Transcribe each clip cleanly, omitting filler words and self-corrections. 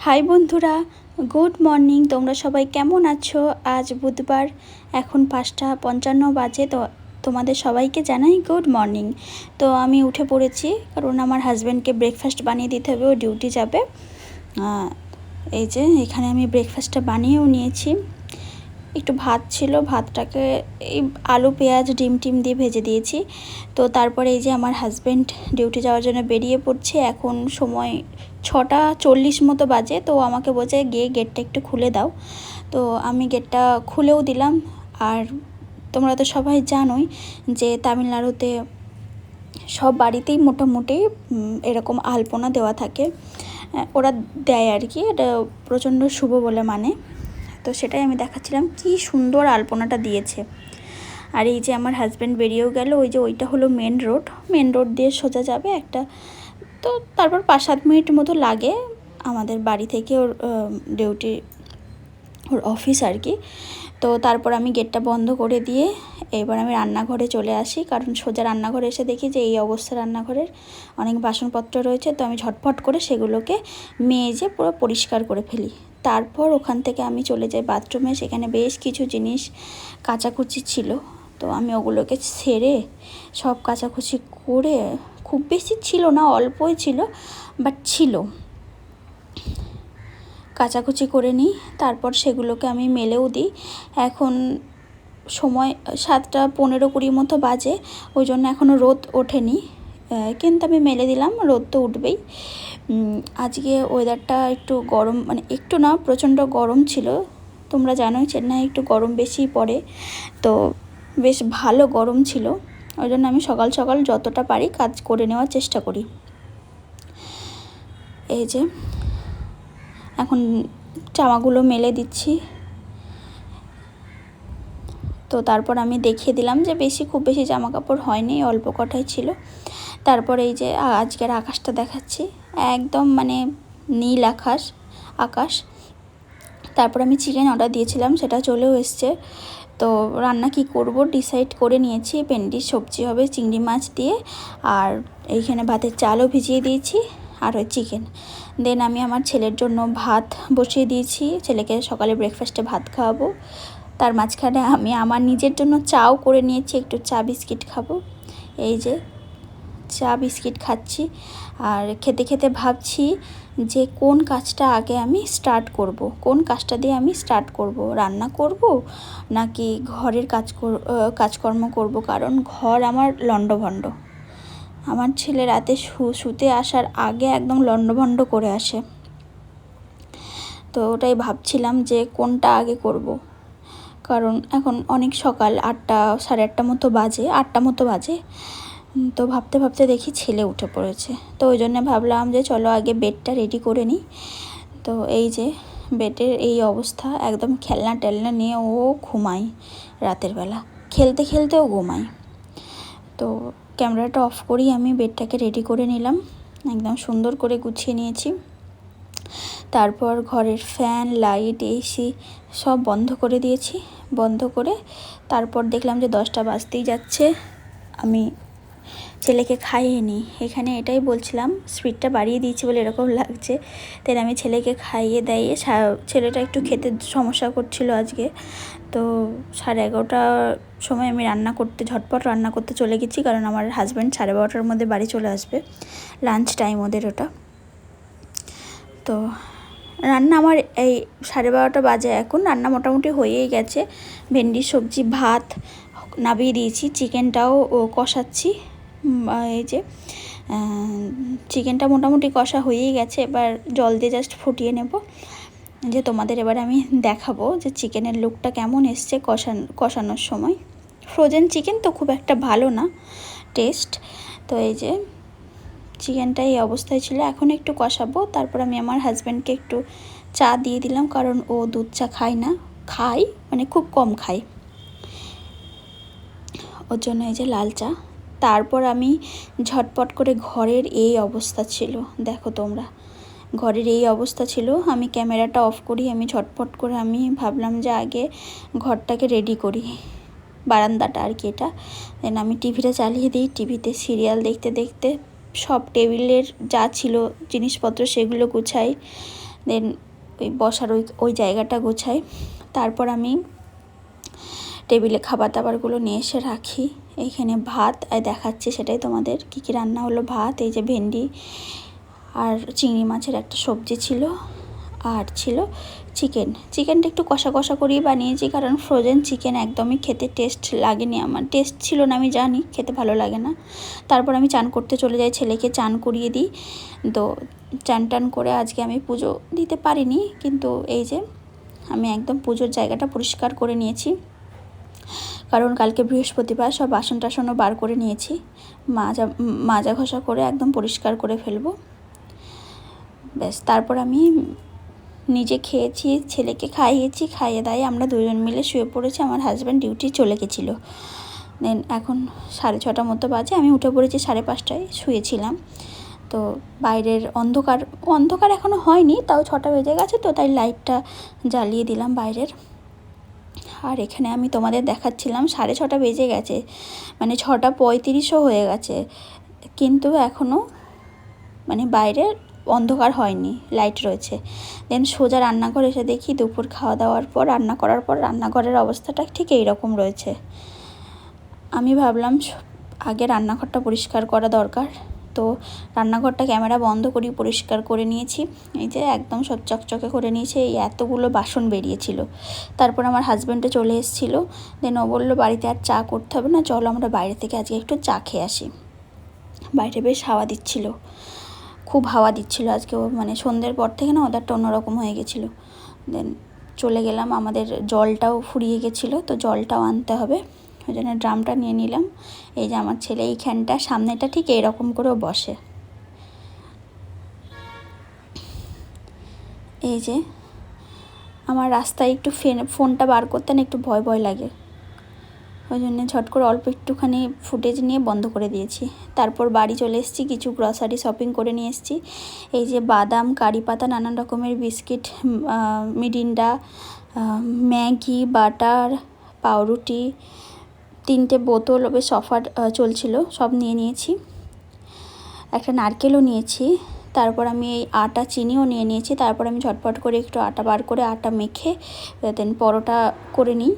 High বন্ধুরা, good morning. তোমরা সবাই কেমন আছো? আজ বুধবার, এখন 5:55 বাজে। তো তোমাদের সবাইকে জানাই গুড মর্নিং। তো আমি উঠে পড়েছি, কারণ আমার হাজব্যান্ডকে ব্রেকফাস্ট বানিয়ে দিতে হবে, ও ডিউটি যাবে। এই যে এখানে আমি ব্রেকফাস্টটা বানিয়েও নিয়েছি। একটু ভাত ছিল, ভাতটাকে এই আলু পেঁয়াজ ডিম টিম দিয়ে ভেজে দিয়েছি। তো তারপরে এই যে আমার হাজব্যান্ড ডিউটি যাওয়ার জন্য বেরিয়ে পড়ছে। এখন সময় 6:40 মতো বাজে। তো আমাকে বলছে গিয়ে গেটটা একটু খুলে দাও। তো আমি গেটটা খুলেও দিলাম। আর তোমরা তো সবাই জানোই যে তামিলনাড়ুতে সব বাড়িতেই মোটামুটি এরকম আলপনা দেওয়া থাকে, ওরা দেয় আর কি। এটা প্রচণ্ড শুভ বলে মানে। তো সেটাই আমি দেখাচ্ছিলাম, কি সুন্দর আলপনাটা দিয়েছে। আর এই যে আমার হাজব্যান্ড বেরিয়েও গেল। ওই যে ওইটা হলো মেন রোড দিয়ে সোজা যাবে একটা। তো তারপর 5-7 মিনিট মতো লাগে আমাদের বাড়ি থেকে ওর ডিউটি, ওর অফিস আর কি। তো তারপর আমি গেটটা বন্ধ করে দিয়ে এবার আমি রান্নাঘরে চলে আসি, কারণ সোজা রান্নাঘরে এসে দেখি যে এই অবস্থা রান্নাঘরের, অনেক বাসনপত্র রয়েছে। তো আমি ঝটপট করে সেগুলোকে মেজে পুরো পরিষ্কার করে ফেলি। তারপর ওখান থেকে আমি চলে যাই বাথরুমে। সেখানে বেশ কিছু জিনিস কাচাকুচি ছিল, তো আমি ওগুলোকে ছেড়ে সব কাচাকুচি করে, খুব বেশি ছিল না, অল্পই ছিল, বাট ছিল, কাচাকুচি করে নিই। তারপর সেগুলোকে আমি মেলেও দিই। এখন সময় 7:15-20 মতো বাজে, ওই জন্য এখনও রোদ ওঠেনি, কিন্তু আমি মেলে দিলাম, রোদ তো উঠবেই। আজকে ওয়েদারটা একটু গরম, মানে একটু না, প্রচণ্ড গরম ছিল। তোমরা জানোই চেন্নাই একটু গরম বেশিই পড়ে, তো বেশ ভালো গরম ছিল। ওই জন্য আমি সকাল সকাল যতটা পারি কাজ করে নেওয়ার চেষ্টা করি। এই যে এখন জামাগুলো মেলে দিচ্ছি। তো তারপর আমি দেখিয়ে দিলাম যে খুব বেশি জামা কাপড় হয়নি, অল্প কটাই ছিল। তারপর এই যে আজকের আকাশটা দেখাচ্ছি, একদম মানে নীল আকাশ। তারপর আমি চিকেন অর্ডার দিয়েছিলাম, সেটা চলেও এসছে। তো রান্না কি করব ডিসাইড করে নিয়েছি। ভেন্ডির সবজি হবে চিংড়ি মাছ দিয়ে, আর এইখানে ভাতের চালও ভিজিয়ে দিয়েছি, আর ওই চিকেন। দেন আমি আমার ছেলের জন্য ভাত বসিয়ে দিয়েছি, ছেলেকে সকালে ব্রেকফাস্টে ভাত খাওয়াবো। তার মাঝখানে আমি আমার নিজের জন্য চাও করে নিয়েছি, একটু চা বিস্কিট খাবো। এই যে চা বিস্কিট খাচ্ছি, আর খেতে খেতে ভাবছি যে কোন কাজটা আগে আমি স্টার্ট করব, কোন কাজটা দিয়ে আমি স্টার্ট করব, রান্না করব নাকি ঘরের কাজকর্ম করব। কারণ ঘর আমার লণ্ডভণ্ড। আমার ছেলে রাতে শুতে আসার আগে একদম লণ্ডভণ্ড করে আসে। তো ওটাই ভাবছিলাম যে কোনটা আগে করব। কারণ এখন অনেক সকাল, 8টা 8:30 মতো বাজে, 8টা মতো বাজে। তো ভাবতে ভাবতে দেখি ছেলে উঠে পড়েছে। তো ওই জন্য ভাবলাম যে চলো আগে বেডটা রেডি করে নিই। তো এই যে বেডের এই অবস্থা, একদম খেলনা টেলনা নিয়ে ও ঘুমায় রাতের বেলা, খেলতে খেলতেও ঘুমায়। তো ক্যামেরাটা অফ করি, আমি বেডটাকে রেডি করে নিলাম, একদম সুন্দর করে গুছিয়ে নিয়েছি। তারপর ঘরের ফ্যান, লাইট, এসি সব বন্ধ করে দিয়েছি। বন্ধ করে তারপর দেখলাম যে 10টা বাজতেই যাচ্ছে, আমি ছেলেকে খাইয়ে নিই। এখানে এটাই বলছিলাম, স্পিডটা বাড়িয়ে দিয়েছি বলে এরকম লাগছে। তাই আমি ছেলেকে খাইয়ে দিয়ে, ছেলেটা একটু খেতে সমস্যা করছিল আজকে। তো 11:30টার সময় আমি ঝটপট রান্না করতে চলে গেছি, কারণ আমার হাজব্যান্ড 12:30টার মধ্যে বাড়ি চলে আসবে, লাঞ্চ টাইম ওদের ওটা। তো রান্না আমার এই 12:30 বাজে, এখন রান্না মোটামুটি হয়েই গেছে। ভেন্ডির সবজি, ভাত নামিয়ে দিয়েছি, চিকেনটাও কষাচ্ছি। এই যে চিকেনটা মোটামুটি কষা হয়েই গেছে, এবার জল দিয়ে জাস্ট ফুটিয়ে নেব। যে তোমাদের এবার আমি দেখাবো যে চিকেনের লুকটা কেমন এসছে কষানোর সময়। ফ্রোজেন চিকেন তো খুব একটা ভালো না টেস্ট। তো এই যে চিকেনটা এই অবস্থায় ছিল, এখন একটু কষাবো। তারপর আমি আমার হাজব্যান্ডকে একটু চা দিয়ে দিলাম, কারণ ও দুধ চা খায় না, মানে খুব কম খায়, ওর জন্য এই যে লাল চা। তারপর আমি ঝটপট করে, ঘরের এই অবস্থা ছিল, দেখো তোমরা, ঘরের এই অবস্থা ছিল। আমি ক্যামেরাটা অফ করি, আমি ঝটপট করে আমি ভাবলাম যে আগে ঘরটাকে রেডি করি, বারান্দাটা আর কি এটা। দেন আমি টিভিটা চালিয়ে দিই, টিভিতে সিরিয়াল দেখতে দেখতে সব টেবিলের যা ছিল জিনিসপত্র সেগুলো গুছাই। দেন ওই বসার ওই জায়গাটা গোছাই। তারপর আমি টেবিলে খাবার দাবারগুলো নিয়ে এসে রাখি। এইখানে ভাত দেখাচ্ছি, সেটাই তোমাদের কী কী রান্না হলো। ভাত, এই যে ভেন্ডি আর চিংড়ি মাছের একটা সবজি ছিল, আর ছিল চিকেনটা একটু কষা কষা করেই বানিয়েছি, কারণ ফ্রোজেন চিকেন একদমই খেতে টেস্ট লাগেনি আমার। টেস্ট ছিল না, আমি জানি খেতে ভালো লাগে না। তারপর আমি চান করতে চলে যাই, ছেলেকে চান করিয়ে দিই। তো চান টান করে আজকে আমি পুজো দিতে পারিনি, কিন্তু এই যে আমি একদম পুজোর জায়গাটা পরিষ্কার করে নিয়েছি, কারণ কালকে বৃহস্পতিবার, সব বাসন টাসনও বার করে নিয়েছি। মাজা ঘষা করে একদম পরিষ্কার করে ফেলবো। ব্যাস, তারপর আমি নিজে খেয়েছি, ছেলেকে খাইয়েছি, খাইয়ে দাইয়ে আমরা দুজন মিলে শুয়ে পড়েছি। আমার হাজব্যান্ড ডিউটি চলে গেছিলো। দেন এখন 6:30 মতো বাজে, আমি উঠে পড়েছি 5:30টায়, শুয়েছিলাম। তো বাইরের অন্ধকার এখনও হয়নি, তাও 6টা বেজে গেছে, তো তাই লাইটটা জ্বালিয়ে দিলাম বাইরের। আর এখানে আমি তোমাদের দেখাচ্ছিলাম 6:30 বেজে গেছে, মানে 6:35ও হয়ে গেছে, কিন্তু এখনও মানে বাইরে অন্ধকার হয়নি, লাইট রয়েছে। দেন সোজা রান্নাঘরে এসে দেখি দুপুর খাওয়া দাওয়ার পর, রান্না করার পর রান্নাঘরের অবস্থাটা ঠিক এই রকম রয়েছে। আমি ভাবলাম আগে রান্নাঘরটা পরিষ্কার করা দরকার, তো রান্নাঘরটা ক্যামেরা বন্ধ করি পরিষ্কার করে নিয়েছি। এই যে একদম সব চকচকে করে নিয়েছে, এই এতগুলো বাসন বেরিয়েছিল। তারপর আমার হাজব্যান্ডও চলে এসেছিলো। দেন ও বললো বাড়িতে আর চা করতে হবে না, চলো আমরা বাইরে থেকে আজকে একটু চা খেয়ে আসি। বাইরে বেশ হাওয়া দিচ্ছিল, খুব হাওয়া দিচ্ছিল আজকে, মানে সন্ধ্যের পর থেকে না ওদেরটা অন্যরকম হয়ে গেছিলো। দেন চলে গেলাম, আমাদের জলটাও ফুরিয়ে গেছিলো, তো জলটাও আনতে হবে, ওই জন্য ড্রামটা নিয়ে নিলাম। এই যে আমার ছেলে এইখানটা সামনেটা ঠিক এইরকম করেও বসে। এই যে আমার রাস্তায় একটু ফোনটা বার করতে না একটু ভয় ভয় লাগে, ওই জন্য ঝট করে অল্প একটুখানি ফুটেজ নিয়ে বন্ধ করে দিয়েছি। তারপর বাড়ি চলে এসেছি, কিছু গ্রসারি শপিং করে নিয়ে এসেছি। এই যে বাদাম, কারি পাতা, নানান রকমের বিস্কিট, মিরিন্ডা, ম্যাগি, বাটার, পাউরুটি, 3টে বোতল বেশ অফার চলছিল, সব নিয়ে নিয়েছি। একটা নারকেলও নিয়েছি। তারপর আমি এই আটা চিনিও নিয়ে নিয়েছি। তারপর আমি ঝটপট করে একটু আটা বার করে আটা মেখে দেন পরোটা করে নিই।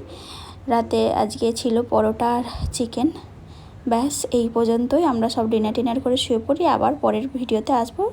রাতে আজকে ছিল পরোটা আর চিকেন। ব্যাস এই পর্যন্তই, আমরা সব ডিনার করে শুয়ে পড়ি। আবার পরের ভিডিওতে আসবো।